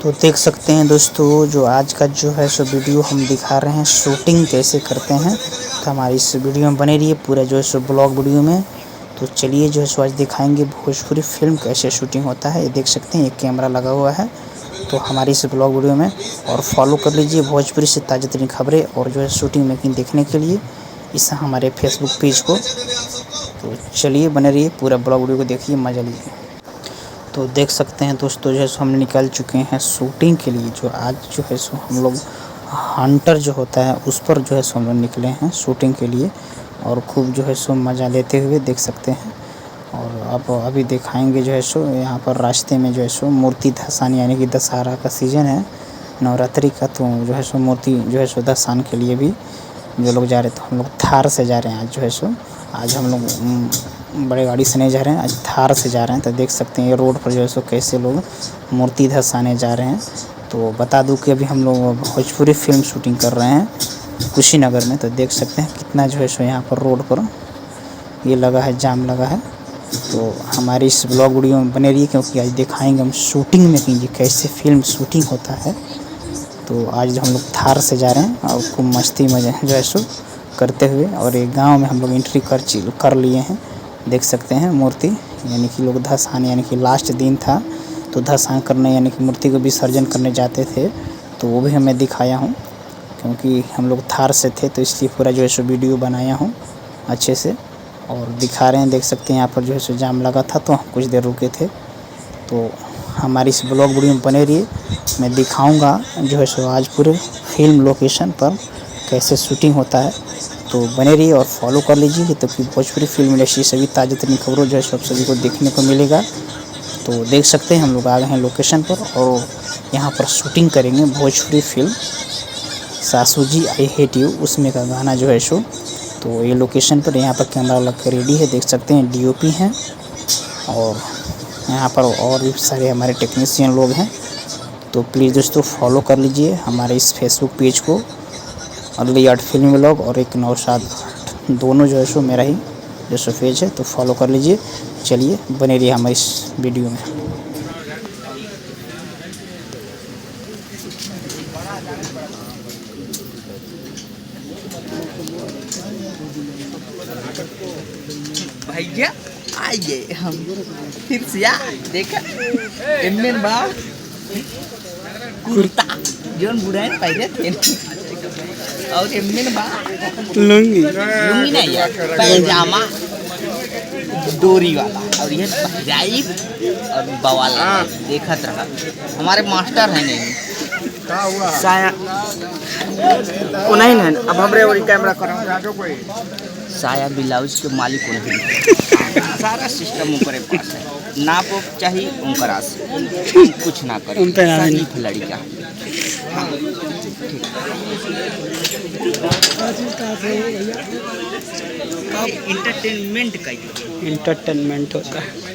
तो देख सकते हैं दोस्तों, जो आज का जो है सो वीडियो हम दिखा रहे हैं शूटिंग कैसे करते हैं। तो हमारी इस वीडियो में बने रहिए पूरा जो है सो ब्लॉग वीडियो में। तो चलिए जो है सो आज दिखाएंगे भोजपुरी फिल्म कैसे शूटिंग होता है। ये देख सकते हैं, एक कैमरा लगा हुआ है तो हमारी इस ब्लॉग वीडियो में। और फॉलो कर लीजिए भोजपुरी से ताज़ा तरीन खबरें और जो है शूटिंग मेकिंग देखने के लिए इस हमारे फेसबुक पेज को। तो चलिए बने रहिए, पूरा ब्लॉग वीडियो को देखिए, मजा लीजिए। तो देख सकते हैं दोस्तों, जो है सो हम निकल चुके हैं शूटिंग के लिए। जो आज जो है सो हम लोग हंटर जो होता है उस पर जो है सो हम लोग निकले हैं शूटिंग के लिए और खूब जो है सो मज़ा लेते हुए देख सकते हैं। और अब अभी दिखाएंगे जो है सो यहाँ पर रास्ते में जो है सो मूर्ति धसान, यानी कि दशहरा का सीज़न है, नवरात्रि का। तो जो है सो मूर्ति जो है सो दर्शन के लिए भी जो लोग जा रहे, तो हम लोग थार से जा रहे हैं आज जो है सो। आज हम लोग बड़े गाड़ी से नहीं जा रहे हैं, आज थार से जा रहे हैं। तो देख सकते हैं ये रोड पर जो है सो कैसे लोग मूर्ति धसाने जा रहे हैं। तो बता दूं कि अभी हम लोग भोजपुरी फिल्म शूटिंग कर रहे हैं कुशीनगर में। तो देख सकते हैं कितना जो है सो यहाँ पर रोड पर ये लगा है, जाम लगा है। तो हमारी इस ब्लॉग वीडियो में बने रहिए, क्योंकि आज दिखाएंगे हम शूटिंग में कि कैसे फिल्म शूटिंग होता है। तो आज हम लोग थार से जा रहे हैं और खूब मस्ती मजे जो है सो करते हुए, और एक गांव में हम लोग एंट्री कर लिए हैं। देख सकते हैं मूर्ति, यानी कि लोग धसान, यानी कि लास्ट दिन था तो धसान करने यानी कि मूर्ति को विसर्जन करने जाते थे। तो वो भी मैं दिखाया हूँ, क्योंकि हम लोग थार से थे तो इसलिए पूरा जो है सो वीडियो बनाया हूँ अच्छे से और दिखा रहे हैं। देख सकते हैं यहाँ पर जो है सो जाम लगा था तो कुछ देर रुके थे। तो हमारी इस ब्लॉग वीडियो में बने रहिए, मैं दिखाऊंगा जो है सो आज पूरे फिल्म लोकेशन पर कैसे शूटिंग होता है। तो बने रहिए और फॉलो कर लीजिए, तो कि भोजपुरी फिल्म इंडस्ट्री सभी ताज़ा तरीन खबरों जो है सब सभी को देखने को मिलेगा। तो देख सकते हैं हम लोग आ गए हैं लोकेशन पर और यहाँ पर शूटिंग करेंगे भोजपुरी फिल्म सासू जी आई हेट यू, उसमें का गाना जो है शो। तो ये लोकेशन पर यहाँ पर कैमरा लग कर रेडी है, देख सकते हैं डीओपी हैं और यहाँ पर और भी सारे हमारे टेक्नीशियन लोग हैं। तो प्लीज़ दोस्तों फॉलो कर लीजिए हमारे इस फेसबुक पेज को, अर्ली आर्ट फिल्म व्लॉग और एक नौशाद आर्ट, दोनों जो है सो मेरा ही जो सो पेज है। तो फॉलो कर लीजिए। चलिए बने रहिए हमारे इस वीडियो में। भैया आइए, हम फिर से देखा एमएन बा कुर्ता जोन बुढ़ान पहले थे, और एमएन बा लुंगी नहीं यार, पैजामा डोरी वाला, और ये पंजाबी और बवाला देखत रहा। हमारे मास्टर है नहीं साया नहीं है, अब हमरे और कैमरा करो। साया ब्लाउज के मालिक नहीं, सारा सिस्टम ऊपर पास है। नाप चाहिए उनकरा से, कुछ ना करे शरीफ लड़का। इंटरटेनमेंट का इंटरटेनमेंट होता है।